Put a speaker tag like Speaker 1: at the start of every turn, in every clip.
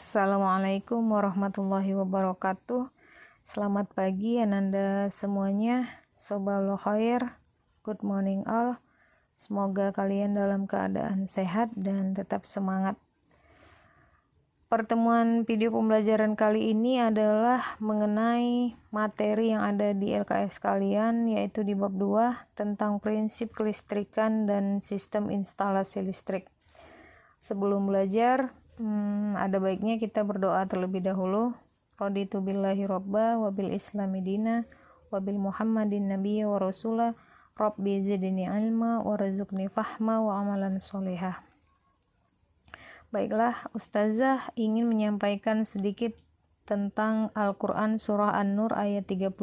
Speaker 1: Assalamualaikum warahmatullahi wabarakatuh. Selamat pagi Ananda semuanya. Sobalul khair. Good morning all. Semoga kalian dalam keadaan sehat dan tetap semangat. Pertemuan video pembelajaran kali ini adalah mengenai materi yang ada di LKS kalian, yaitu di bab 2 tentang prinsip kelistrikan dan sistem instalasi listrik. Sebelum belajar, ada baiknya kita berdoa terlebih dahulu. Raditu billahi robba wa bil islami dina wa bil muhammadin nabiyya wa rasulah rabbi zidni ilma wa razuqni fahma wa amalan solehah. Baiklah, Ustazah ingin menyampaikan sedikit tentang Al-Quran Surah An-Nur ayat 35,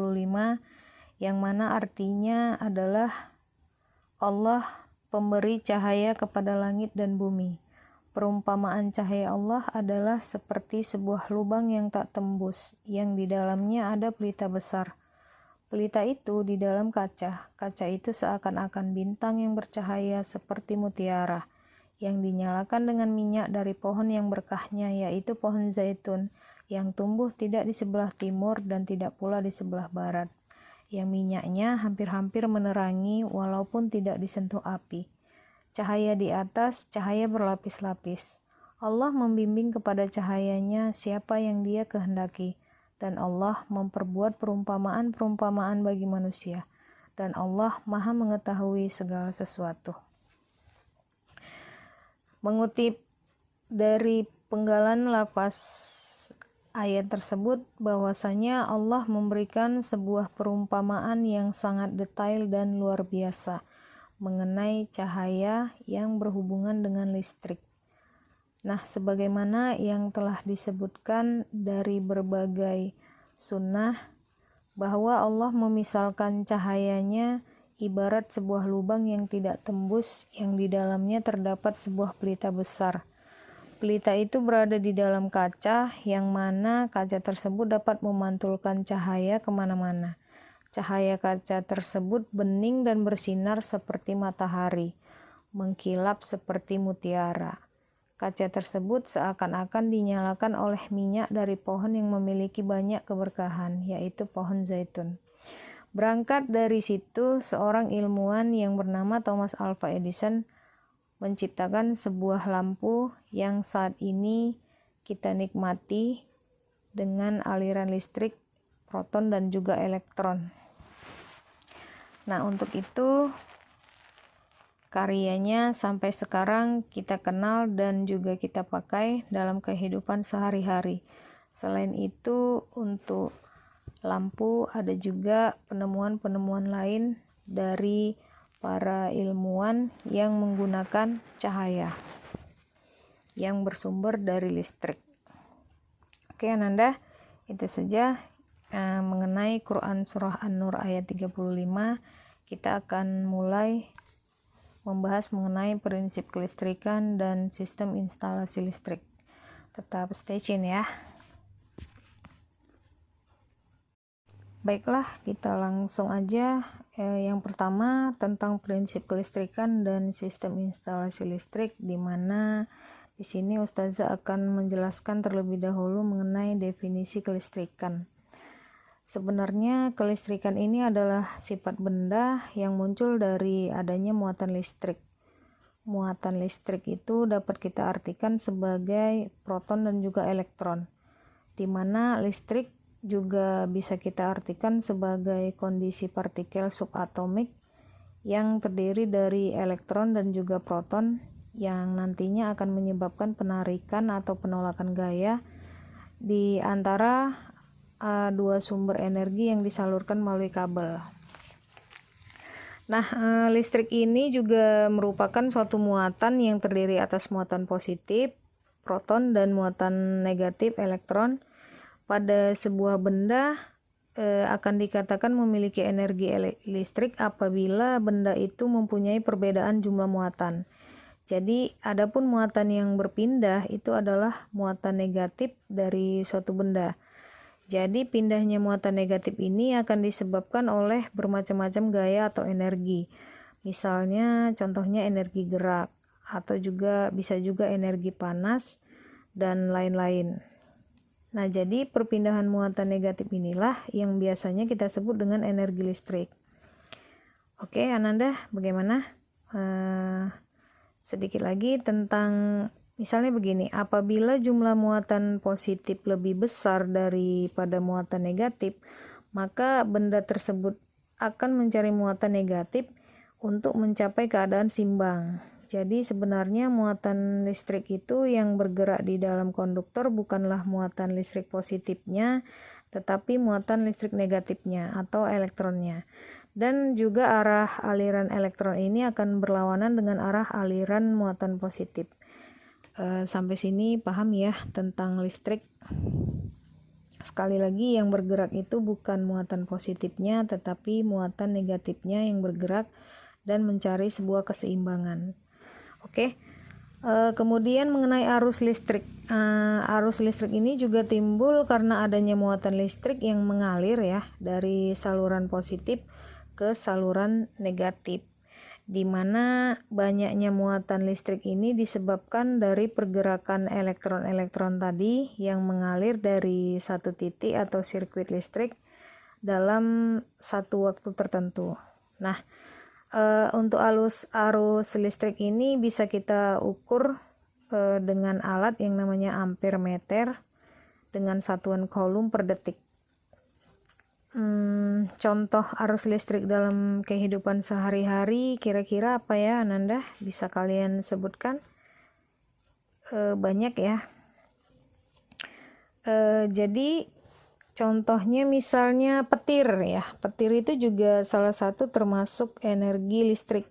Speaker 1: yang mana artinya adalah Allah pemberi cahaya kepada langit dan bumi. Perumpamaan cahaya Allah adalah seperti sebuah lubang yang tak tembus, yang di dalamnya ada pelita besar. Pelita itu di dalam kaca. Kaca itu seakan-akan bintang yang bercahaya seperti mutiara, yang dinyalakan dengan minyak dari pohon yang berkahnya, yaitu pohon zaitun, yang tumbuh tidak di sebelah timur dan tidak pula di sebelah barat, yang minyaknya hampir-hampir menerangi walaupun tidak disentuh api. Cahaya di atas, cahaya berlapis-lapis. Allah membimbing kepada cahayanya siapa yang Dia kehendaki, dan Allah memperbuat perumpamaan-perumpamaan bagi manusia, dan Allah Maha mengetahui segala sesuatu. Mengutip dari penggalan lafaz ayat tersebut, bahwasanya Allah memberikan sebuah perumpamaan yang sangat detail dan luar biasa mengenai cahaya yang berhubungan dengan listrik. Nah, sebagaimana yang telah disebutkan dari berbagai sunnah, bahwa Allah memisalkan cahayanya ibarat sebuah lubang yang tidak tembus, yang di dalamnya terdapat sebuah pelita besar. Pelita itu berada di dalam kaca, yang mana kaca tersebut dapat memantulkan cahaya kemana-mana. Cahaya kaca tersebut bening dan bersinar seperti matahari, mengkilap seperti mutiara. Kaca tersebut seakan-akan dinyalakan oleh minyak dari pohon yang memiliki banyak keberkahan, yaitu pohon zaitun. Berangkat dari situ, seorang ilmuwan yang bernama Thomas Alva Edison menciptakan sebuah lampu yang saat ini kita nikmati dengan aliran listrik proton dan juga elektron. Nah, untuk itu karyanya sampai sekarang kita kenal dan juga kita pakai dalam kehidupan sehari-hari. Selain itu, untuk lampu ada juga penemuan-penemuan lain dari para ilmuwan yang menggunakan cahaya yang bersumber dari listrik. Oke Ananda, itu saja mengenai Quran Surah An-Nur ayat 35. Kita akan mulai membahas mengenai prinsip kelistrikan dan sistem instalasi listrik. Tetap stay tune ya. Baiklah, kita langsung aja. Yang pertama tentang prinsip kelistrikan dan sistem instalasi listrik, di mana di sini Ustazah akan menjelaskan terlebih dahulu mengenai definisi kelistrikan. Sebenarnya kelistrikan ini adalah sifat benda yang muncul dari adanya muatan listrik. Muatan listrik itu dapat kita artikan sebagai proton dan juga elektron, di mana listrik juga bisa kita artikan sebagai kondisi partikel subatomik yang terdiri dari elektron dan juga proton, yang nantinya akan menyebabkan penarikan atau penolakan gaya di antara dua sumber energi yang disalurkan melalui kabel. Nah, listrik ini juga merupakan suatu muatan yang terdiri atas muatan positif, proton, dan muatan negatif, elektron. Pada sebuah benda akan dikatakan memiliki energi listrik apabila benda itu mempunyai perbedaan jumlah muatan. Jadi, adapun muatan yang berpindah itu adalah muatan negatif dari suatu benda. Jadi, pindahnya muatan negatif ini akan disebabkan oleh bermacam-macam gaya atau energi. Misalnya, contohnya energi gerak, atau juga bisa juga energi panas, dan lain-lain. Nah, jadi perpindahan muatan negatif inilah yang biasanya kita sebut dengan energi listrik. Oke, Ananda, bagaimana? Sedikit lagi tentang, misalnya begini, apabila jumlah muatan positif lebih besar daripada muatan negatif, maka benda tersebut akan mencari muatan negatif untuk mencapai keadaan simbang. Jadi sebenarnya muatan listrik itu yang bergerak di dalam konduktor bukanlah muatan listrik positifnya, tetapi muatan listrik negatifnya atau elektronnya. Dan juga arah aliran elektron ini akan berlawanan dengan arah aliran muatan positif. Sampai sini paham ya tentang listrik. Sekali lagi, yang bergerak itu bukan muatan positifnya, tetapi muatan negatifnya yang bergerak dan mencari sebuah keseimbangan. Oke. Kemudian mengenai arus listrik. Arus listrik ini juga timbul karena adanya muatan listrik yang mengalir ya dari saluran positif ke saluran negatif, di mana banyaknya muatan listrik ini disebabkan dari pergerakan elektron-elektron tadi yang mengalir dari satu titik atau sirkuit listrik dalam satu waktu tertentu. Nah, untuk arus listrik ini bisa kita ukur dengan alat yang namanya ampere meter dengan satuan coulomb per detik. Contoh arus listrik dalam kehidupan sehari-hari kira-kira apa ya, Ananda? Bisa kalian sebutkan? Banyak ya. Jadi contohnya misalnya petir ya. Petir itu juga salah satu termasuk energi listrik.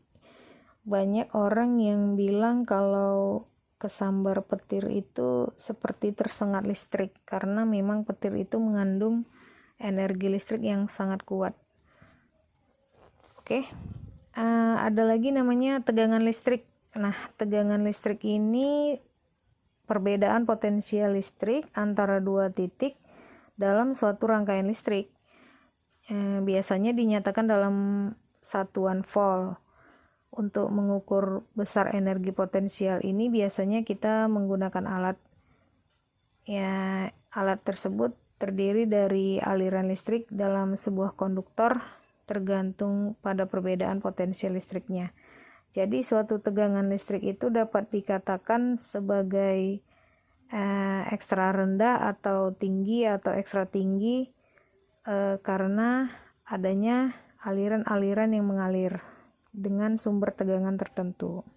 Speaker 1: Banyak orang yang bilang kalau kesambar petir itu seperti tersengat listrik karena memang petir itu mengandung energi listrik yang sangat kuat. Oke. Ada lagi namanya tegangan listrik. Nah, tegangan listrik ini perbedaan potensial listrik antara dua titik dalam suatu rangkaian listrik. Biasanya dinyatakan dalam satuan volt. Untuk mengukur besar energi potensial ini biasanya kita menggunakan alat. Ya, alat tersebut terdiri dari aliran listrik dalam sebuah konduktor tergantung pada perbedaan potensial listriknya. Jadi suatu tegangan listrik itu dapat dikatakan sebagai ekstra rendah atau tinggi atau ekstra tinggi karena adanya aliran-aliran yang mengalir dengan sumber tegangan tertentu.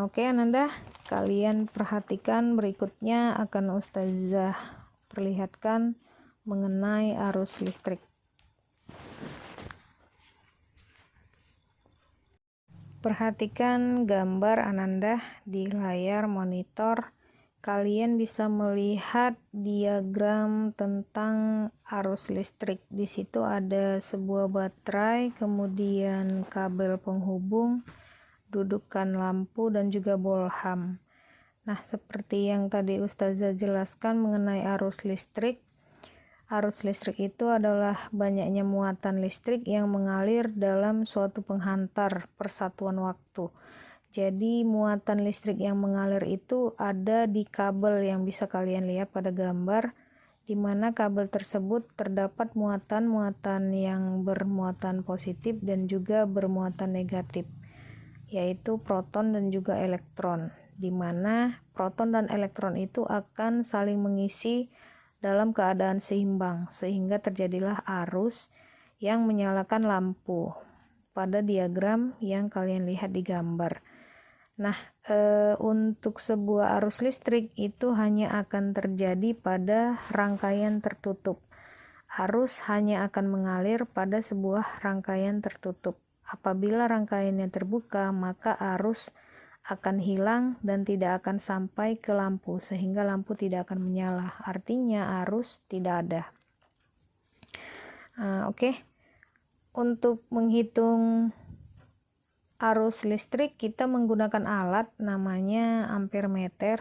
Speaker 1: Oke, Ananda, kalian perhatikan berikutnya akan Ustazah perlihatkan mengenai arus listrik. Perhatikan gambar Ananda di layar monitor. Kalian bisa melihat diagram tentang arus listrik. Di situ ada sebuah baterai, kemudian kabel penghubung, dudukan lampu, dan juga bolham. Nah, seperti yang tadi Ustazah jelaskan mengenai arus listrik. Arus listrik itu adalah banyaknya muatan listrik yang mengalir dalam suatu penghantar persatuan waktu. Jadi muatan listrik yang mengalir itu ada di kabel yang bisa kalian lihat pada gambar, di mana kabel tersebut terdapat muatan-muatan yang bermuatan positif dan juga bermuatan negatif, yaitu proton dan juga elektron, di mana proton dan elektron itu akan saling mengisi dalam keadaan seimbang, sehingga terjadilah arus yang menyalakan lampu pada diagram yang kalian lihat di gambar. Nah, untuk sebuah arus listrik itu hanya akan terjadi pada rangkaian tertutup. Arus hanya akan mengalir pada sebuah rangkaian tertutup. Apabila rangkaiannya terbuka, maka arus akan hilang dan tidak akan sampai ke lampu, sehingga lampu tidak akan menyala. Artinya arus tidak ada. Oke. Untuk menghitung arus listrik kita menggunakan alat namanya ampere meter.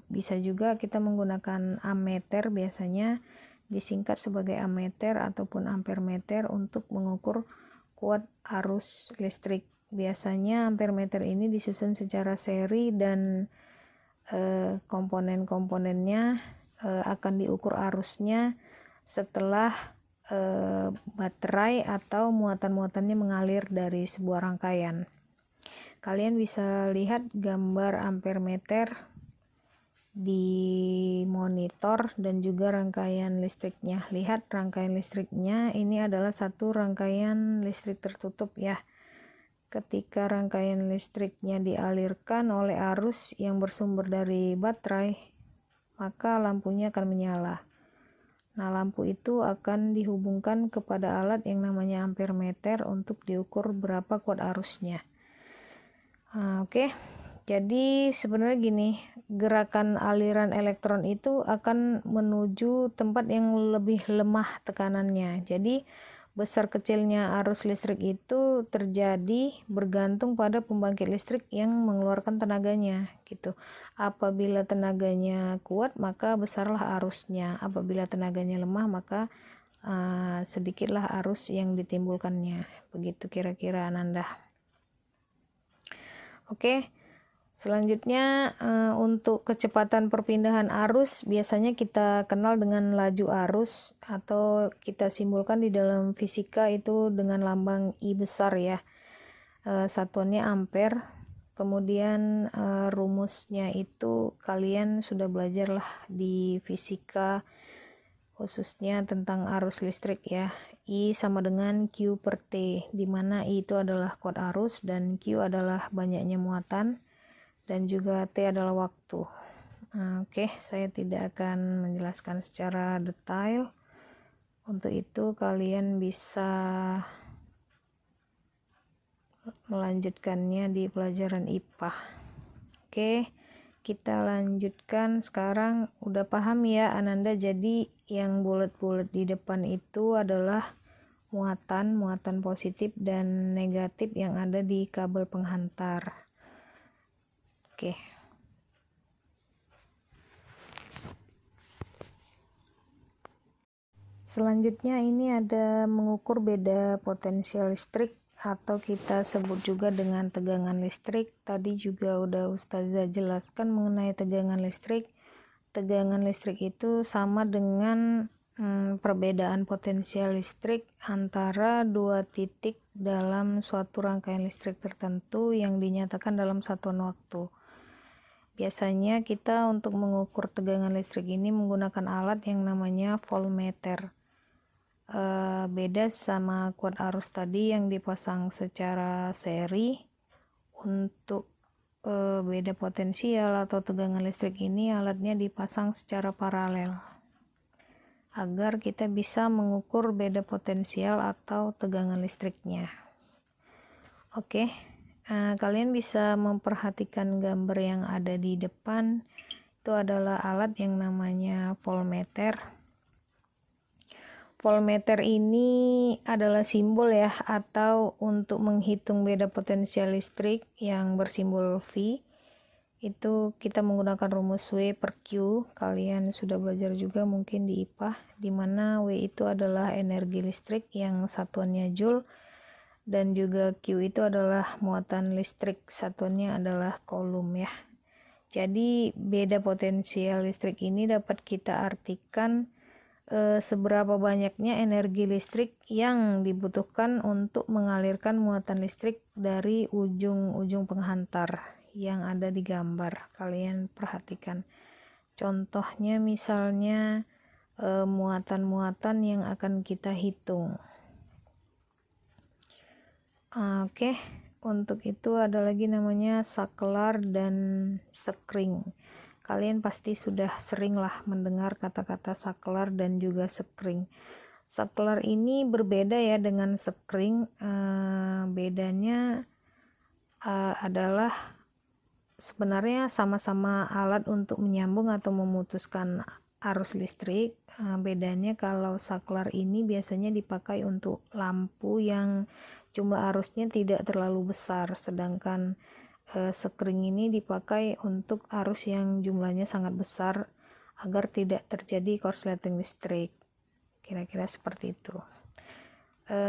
Speaker 1: Bisa juga kita menggunakan ammeter, biasanya disingkat sebagai ammeter ataupun ampere meter untuk mengukur kuat arus listrik. Biasanya ampere meter ini disusun secara seri dan komponen-komponennya akan diukur arusnya setelah baterai atau muatan-muatannya mengalir dari sebuah rangkaian. Kalian bisa lihat gambar ampere meter di monitor dan juga rangkaian listriknya. Lihat rangkaian listriknya, ini adalah satu rangkaian listrik tertutup ya. Ketika rangkaian listriknya dialirkan oleh arus yang bersumber dari baterai, maka lampunya akan menyala. Nah, lampu itu akan dihubungkan kepada alat yang namanya ampere meter untuk diukur berapa kuat arusnya. Oke. Jadi sebenarnya gini, gerakan aliran elektron itu akan menuju tempat yang lebih lemah tekanannya. Jadi besar kecilnya arus listrik itu terjadi bergantung pada pembangkit listrik yang mengeluarkan tenaganya gitu. Apabila tenaganya kuat, maka besarlah arusnya. Apabila tenaganya lemah, maka sedikitlah arus yang ditimbulkannya. Begitu kira-kira Ananda. Oke. Selanjutnya untuk kecepatan perpindahan arus biasanya kita kenal dengan laju arus atau kita simbolkan di dalam fisika itu dengan lambang I besar ya. Satuannya ampere. Kemudian rumusnya itu kalian sudah belajar lah di fisika khususnya tentang arus listrik ya. I sama dengan Q per T, di mana I itu adalah kuat arus dan Q adalah banyaknya muatan dan juga T adalah waktu. Oke, saya tidak akan menjelaskan secara detail. Untuk itu kalian bisa melanjutkannya di pelajaran IPA. Oke, kita lanjutkan sekarang. Udah paham ya Ananda, jadi yang bulat-bulat di depan itu adalah muatan positif dan negatif yang ada di kabel penghantar. Oke. Selanjutnya ini ada mengukur beda potensial listrik atau kita sebut juga dengan tegangan listrik. Tadi juga udah Ustazah jelaskan mengenai tegangan listrik. Tegangan listrik itu sama dengan perbedaan potensial listrik antara dua titik dalam suatu rangkaian listrik tertentu yang dinyatakan dalam satuan waktu. Biasanya kita untuk mengukur tegangan listrik ini menggunakan alat yang namanya voltmeter. Beda sama kuat arus tadi yang dipasang secara seri. Untuk beda potensial atau tegangan listrik ini alatnya dipasang secara paralel agar kita bisa mengukur beda potensial atau tegangan listriknya. Oke. Kalian bisa memperhatikan gambar yang ada di depan. Itu adalah alat yang namanya voltmeter. Voltmeter ini adalah simbol ya, atau untuk menghitung beda potensial listrik yang bersimbol V. Itu kita menggunakan rumus W per Q. Kalian sudah belajar juga mungkin di IPA, di mana W itu adalah energi listrik yang satuannya joule. Dan juga Q itu adalah muatan listrik, satuannya adalah coulomb ya. Jadi beda potensial listrik ini dapat kita artikan seberapa banyaknya energi listrik yang dibutuhkan untuk mengalirkan muatan listrik dari ujung-ujung penghantar yang ada di gambar. Kalian perhatikan. Contohnya misalnya muatan-muatan yang akan kita hitung. Oke, untuk itu ada lagi namanya saklar dan sekring. Kalian pasti sudah sering lah mendengar kata-kata saklar dan juga sekring. Saklar ini berbeda ya dengan sekring. Bedanya adalah sebenarnya sama-sama alat untuk menyambung atau memutuskan arus listrik. Bedanya kalau saklar ini biasanya dipakai untuk lampu yang jumlah arusnya tidak terlalu besar, sedangkan sekring ini dipakai untuk arus yang jumlahnya sangat besar agar tidak terjadi korsleting listrik. Kira-kira seperti itu.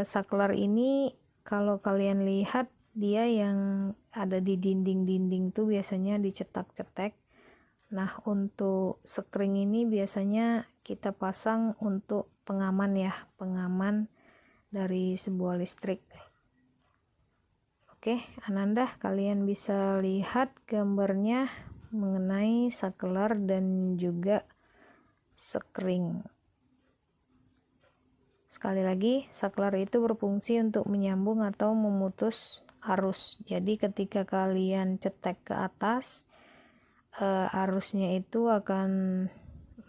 Speaker 1: Saklar ini kalau kalian lihat dia yang ada di dinding-dinding tuh biasanya dicetak-cetek Nah, untuk sekring ini biasanya kita pasang untuk pengaman ya, pengaman dari sebuah listrik. Oke, Ananda, kalian bisa lihat gambarnya mengenai saklar dan juga sekring. Sekali lagi, saklar itu berfungsi untuk menyambung atau memutus arus. Jadi ketika kalian cetek ke atas, arusnya itu akan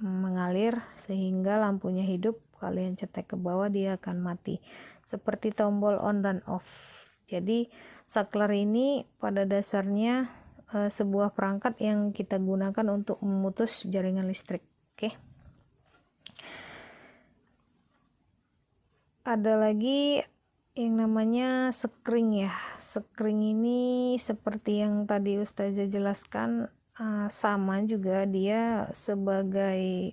Speaker 1: mengalir sehingga lampunya hidup. Kalian cetek ke bawah, dia akan mati, seperti tombol on dan off. Jadi saklar ini pada dasarnya sebuah perangkat yang kita gunakan untuk memutus jaringan listrik. Oke. Ada lagi yang namanya sekring ya. Sekring ini seperti yang tadi Ustazah jelaskan, sama juga dia sebagai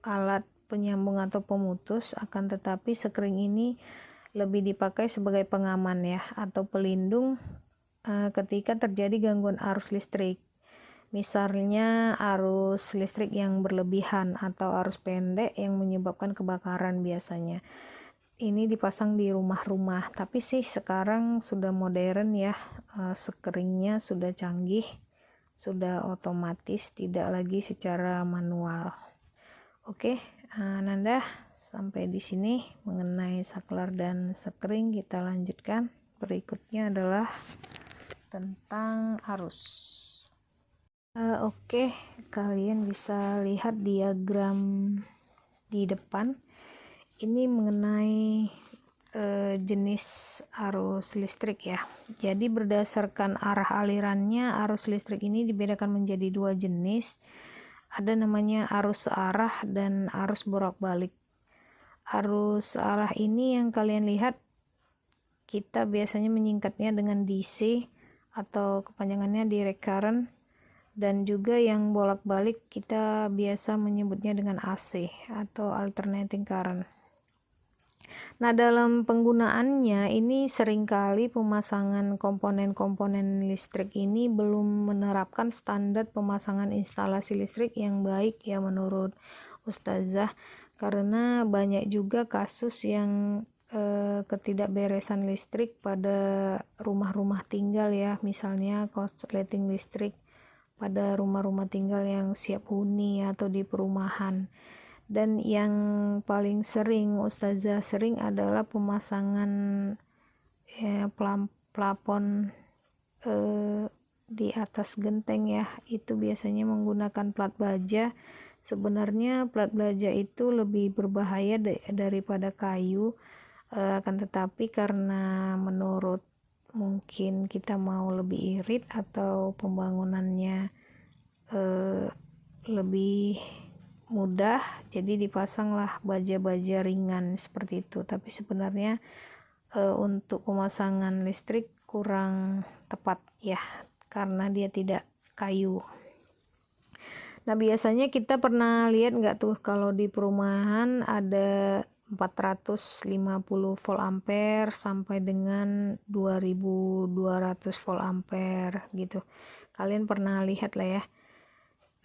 Speaker 1: alat penyambung atau pemutus, akan tetapi sekring ini lebih dipakai sebagai pengaman ya, atau pelindung ketika terjadi gangguan arus listrik. Misalnya arus listrik yang berlebihan atau arus pendek yang menyebabkan kebakaran biasanya. Ini dipasang di rumah-rumah, tapi sih sekarang sudah modern ya, sekringnya sudah canggih, sudah otomatis, tidak lagi secara manual. Oke, Nanda, sampai di sini mengenai saklar dan sekring. Kita lanjutkan. Berikutnya adalah tentang arus. Oke, kalian bisa lihat diagram di depan. Ini mengenai jenis arus listrik ya. Jadi berdasarkan arah alirannya, arus listrik ini dibedakan menjadi dua jenis. Ada namanya arus searah dan arus bolak-balik. Arus searah ini yang kalian lihat, kita biasanya menyingkatnya dengan DC atau kepanjangannya direct current, dan juga yang bolak-balik kita biasa menyebutnya dengan AC atau alternating current. Nah, dalam penggunaannya ini seringkali pemasangan komponen-komponen listrik ini belum menerapkan standar pemasangan instalasi listrik yang baik ya menurut Ustazah, karena banyak juga kasus yang ketidakberesan listrik pada rumah-rumah tinggal ya, misalnya korsleting listrik pada rumah-rumah tinggal yang siap huni atau di perumahan. Dan yang paling sering Ustazah sering adalah pemasangan plafon di atas genteng ya, itu biasanya menggunakan plat baja. Sebenarnya plat baja itu lebih berbahaya daripada kayu, akan tetapi karena menurut mungkin kita mau lebih irit atau pembangunannya lebih mudah, jadi dipasanglah baja-baja ringan seperti itu. Tapi sebenarnya untuk pemasangan listrik kurang tepat ya, karena dia tidak kayu. Nah, biasanya kita pernah lihat nggak tuh kalau di perumahan ada 450 volt ampere sampai dengan 2200 volt ampere gitu. Kalian pernah lihat lah ya.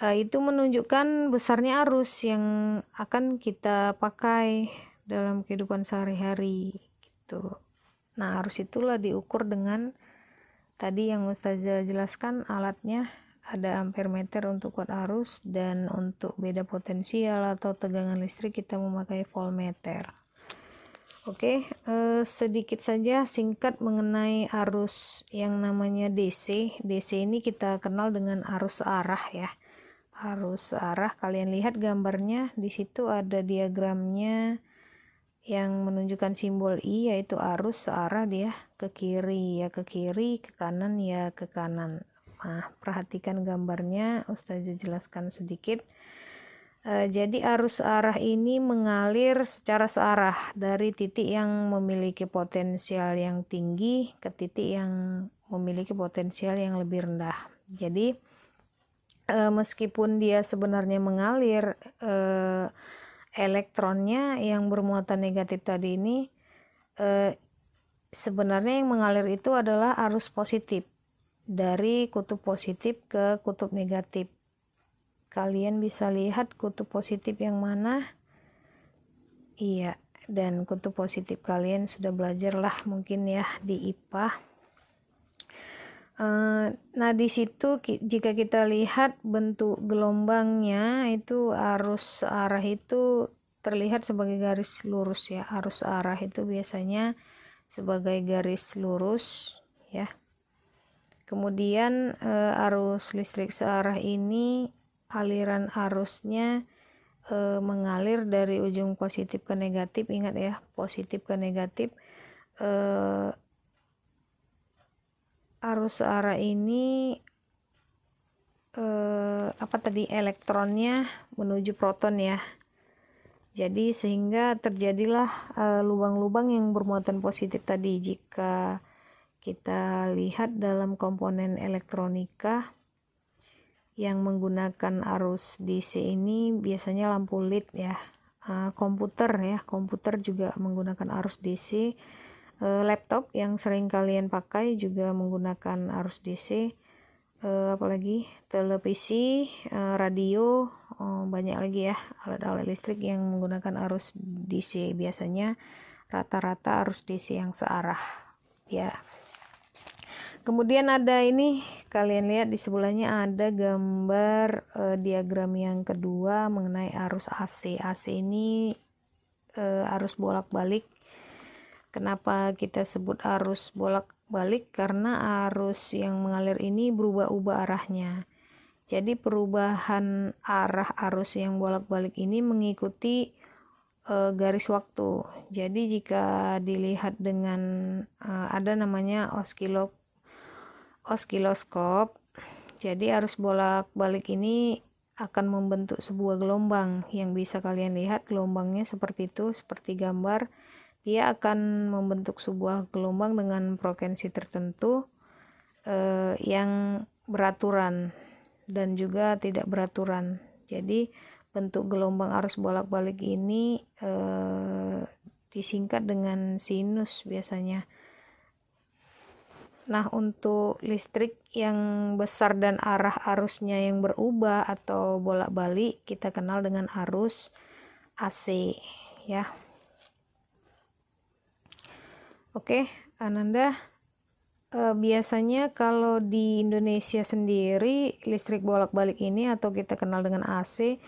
Speaker 1: Itu menunjukkan besarnya arus yang akan kita pakai dalam kehidupan sehari-hari gitu. Nah, arus itulah diukur dengan tadi yang Ustazah jelaskan, alatnya ada ampere meter untuk ukur arus, dan untuk beda potensial atau tegangan listrik kita memakai voltmeter. Oke, sedikit saja singkat mengenai arus yang namanya DC. DC ini kita kenal dengan arus searah ya. Arus searah, kalian lihat gambarnya, di situ ada diagramnya yang menunjukkan simbol I, yaitu arus searah, dia ke kiri ya ke kiri, ke kanan ya ke kanan. Nah, perhatikan gambarnya, Ustazah jelaskan sedikit. Jadi arus searah ini mengalir secara searah dari titik yang memiliki potensial yang tinggi ke titik yang memiliki potensial yang lebih rendah. Jadi meskipun dia sebenarnya mengalir, elektronnya yang bermuatan negatif tadi ini sebenarnya yang mengalir itu adalah arus positif. dari kutub positif ke kutub negatif. Kalian bisa lihat kutub positif yang mana? Iya, dan kutub positif kalian sudah belajar lah mungkin ya di IPA. Nah di situ jika kita lihat bentuk gelombangnya itu arus arah itu terlihat sebagai garis lurus ya. Arus arah itu biasanya sebagai garis lurus ya. Kemudian arus listrik searah ini aliran arusnya mengalir dari ujung positif ke negatif. Ingat ya, positif ke negatif. Arus searah ini elektronnya menuju proton ya. Jadi sehingga terjadilah lubang-lubang yang bermuatan positif tadi. Jika kita lihat dalam komponen elektronika yang menggunakan arus DC ini biasanya lampu LED ya. Komputer juga menggunakan arus DC. Laptop yang sering kalian pakai juga menggunakan arus DC, apalagi televisi, radio, banyak lagi ya alat-alat listrik yang menggunakan arus DC. Biasanya rata-rata arus DC yang searah ya. Kemudian ada ini, kalian lihat di sebelahnya ada gambar diagram yang kedua mengenai arus AC. AC ini arus bolak-balik. Kenapa kita sebut arus bolak-balik? Karena arus yang mengalir ini berubah-ubah arahnya. Jadi perubahan arah arus yang bolak-balik ini mengikuti garis waktu. Jadi jika dilihat dengan ada namanya oskiloskop, jadi arus bolak-balik ini akan membentuk sebuah gelombang yang bisa kalian lihat gelombangnya seperti itu, seperti gambar. Dia akan membentuk sebuah gelombang dengan frekuensi tertentu yang beraturan dan juga tidak beraturan. Jadi bentuk gelombang arus bolak-balik ini disingkat dengan sinus biasanya. Nah, untuk listrik yang besar dan arah arusnya yang berubah atau bolak-balik kita kenal dengan arus AC ya. Oke, Ananda, biasanya kalau di Indonesia sendiri listrik bolak-balik ini atau kita kenal dengan AC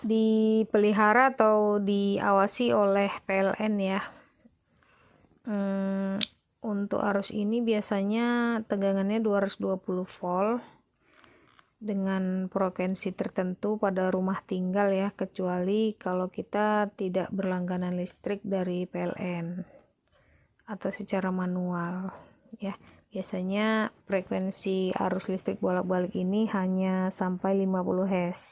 Speaker 1: dipelihara atau diawasi oleh PLN ya. Untuk arus ini biasanya tegangannya 220 volt dengan frekuensi tertentu pada rumah tinggal ya, kecuali kalau kita tidak berlangganan listrik dari PLN atau secara manual ya. Biasanya frekuensi arus listrik bolak-balik ini hanya sampai 50 Hz.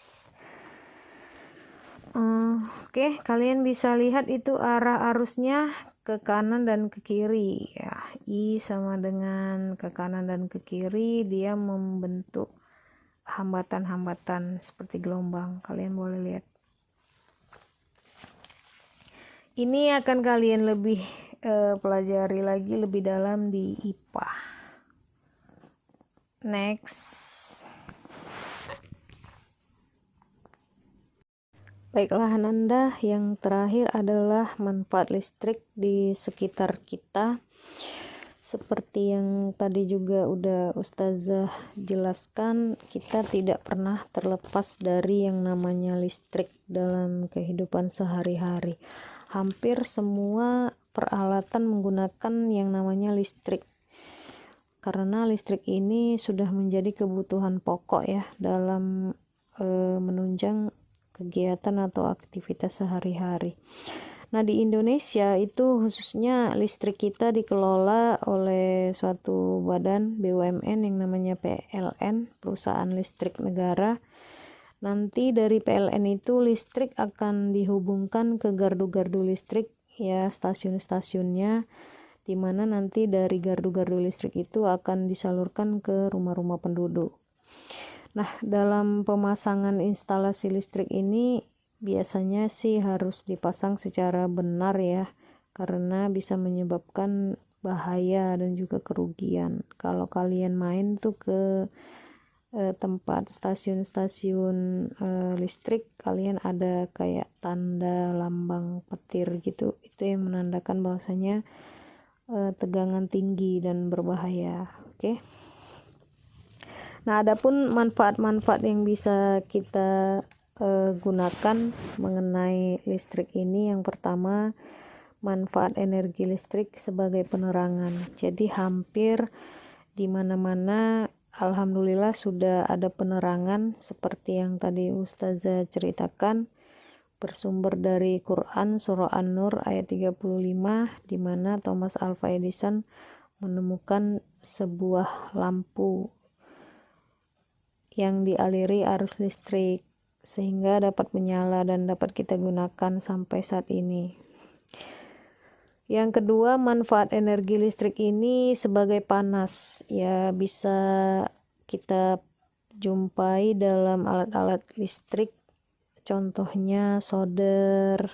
Speaker 1: Oke, kalian bisa lihat itu arah arusnya ke kanan dan ke kiri ya. I sama dengan ke kanan dan ke kiri, dia membentuk hambatan-hambatan seperti gelombang. Kalian boleh lihat. Ini akan kalian lebih pelajari lagi lebih dalam di IPA. Next. Baiklah Ananda, yang terakhir adalah manfaat listrik di sekitar kita. Seperti yang tadi juga udah Ustazah jelaskan, kita tidak pernah terlepas dari yang namanya listrik dalam kehidupan sehari-hari. Hampir semua peralatan menggunakan yang namanya listrik. Karena listrik ini sudah menjadi kebutuhan pokok ya dalam menunjang kegiatan atau aktivitas sehari-hari. Nah, di Indonesia itu khususnya listrik kita dikelola oleh suatu badan BUMN yang namanya PLN, Perusahaan Listrik Negara. Nanti dari PLN itu listrik akan dihubungkan ke gardu-gardu listrik ya, stasiun-stasiunnya, di mana nanti dari gardu-gardu listrik itu akan disalurkan ke rumah-rumah penduduk. Nah, dalam pemasangan instalasi listrik ini biasanya sih harus dipasang secara benar ya, karena bisa menyebabkan bahaya dan juga kerugian. Kalau kalian main tuh ke tempat stasiun-stasiun listrik, kalian ada kayak tanda lambang petir gitu, itu yang menandakan bahwasanya tegangan tinggi dan berbahaya. Oke. Nah, adapun manfaat-manfaat yang bisa kita gunakan mengenai listrik ini, yang pertama, manfaat energi listrik sebagai penerangan. Jadi hampir di mana-mana alhamdulillah sudah ada penerangan seperti yang tadi Ustazah ceritakan, bersumber dari Quran surah An-Nur ayat 35, di mana Thomas Alva Edison menemukan sebuah lampu yang dialiri arus listrik sehingga dapat menyala dan dapat kita gunakan sampai saat ini. Yang kedua, manfaat energi listrik ini sebagai panas, ya bisa kita jumpai dalam alat-alat listrik, contohnya solder,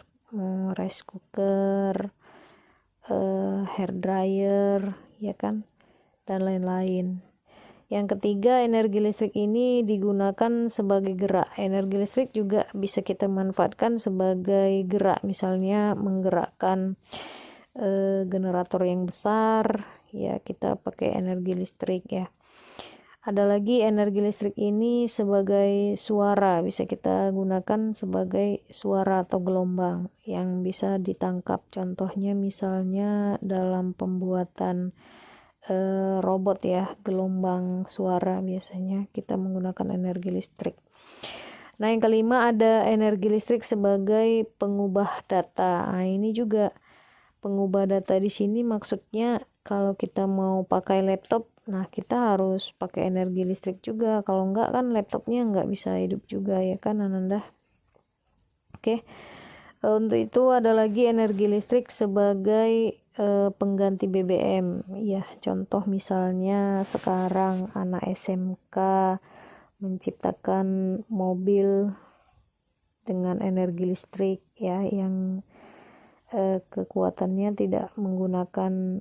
Speaker 1: rice cooker, hair dryer, ya kan, dan lain-lain. Yang ketiga, energi listrik ini digunakan sebagai gerak. Energi listrik juga bisa kita manfaatkan sebagai gerak, misalnya menggerakkan generator yang besar, ya kita pakai energi listrik ya. Ada lagi energi listrik ini sebagai suara, bisa kita gunakan sebagai suara atau gelombang yang bisa ditangkap. Contohnya misalnya dalam pembuatan robot ya, gelombang suara biasanya kita menggunakan energi listrik. Nah, yang kelima ada energi listrik sebagai pengubah data. Nah, ini juga pengubah data di sini maksudnya kalau kita mau pakai laptop, nah kita harus pakai energi listrik juga. Kalau enggak kan laptopnya enggak bisa hidup juga, ya kan Ananda. Oke. Untuk itu ada lagi energi listrik sebagai pengganti BBM. Ya, contoh misalnya sekarang anak SMK menciptakan mobil dengan energi listrik ya, yang kekuatannya tidak menggunakan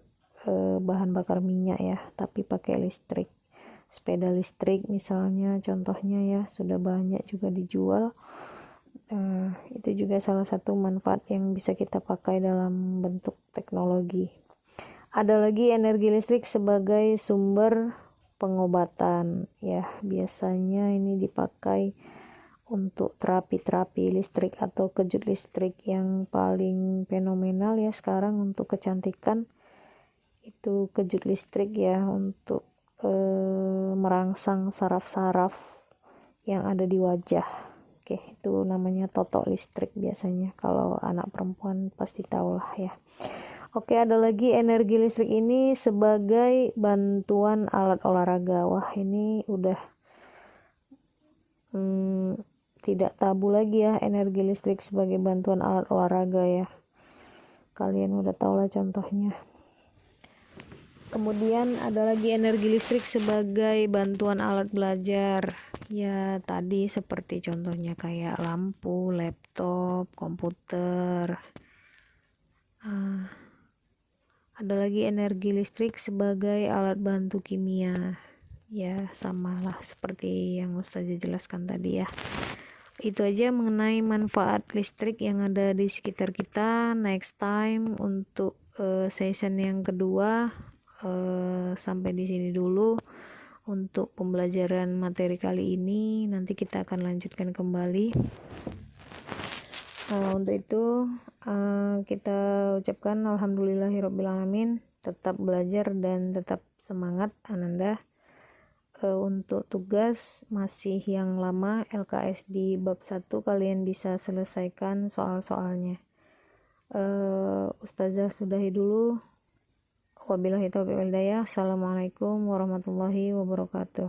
Speaker 1: bahan bakar minyak ya, tapi pakai listrik. Sepeda listrik misalnya contohnya ya, sudah banyak juga dijual. Itu juga salah satu manfaat yang bisa kita pakai dalam bentuk teknologi. Ada lagi energi listrik sebagai sumber pengobatan ya, biasanya ini dipakai untuk terapi-terapi listrik atau kejut listrik. Yang paling fenomenal ya sekarang untuk kecantikan itu kejut listrik ya, untuk merangsang saraf-saraf yang ada di wajah. Oke, itu namanya totok listrik biasanya, kalau anak perempuan pasti tahu lah ya. Oke, ada lagi energi listrik ini sebagai bantuan alat olahraga. Wah, ini udah tidak tabu lagi ya, energi listrik sebagai bantuan alat olahraga ya. Kalian udah tahu lah contohnya. Kemudian ada lagi energi listrik sebagai bantuan alat belajar. Ya, tadi seperti contohnya kayak lampu, laptop, komputer. Ada lagi energi listrik sebagai alat bantu kimia. Ya, samalah seperti yang Ustazah jelaskan tadi ya. Itu aja mengenai manfaat listrik yang ada di sekitar kita. Next time untuk session yang kedua, sampai di sini dulu untuk pembelajaran materi kali ini. Nanti kita akan lanjutkan kembali. Untuk itu kita ucapkan alhamdulillahirobbilalamin. Tetap belajar dan tetap semangat Ananda. Untuk tugas masih yang lama LKS di bab 1, kalian bisa selesaikan soal-soalnya. Ustazah sudahi dulu. Wabillahi taufiq wal hidayah. Assalamualaikum warahmatullahi wabarakatuh.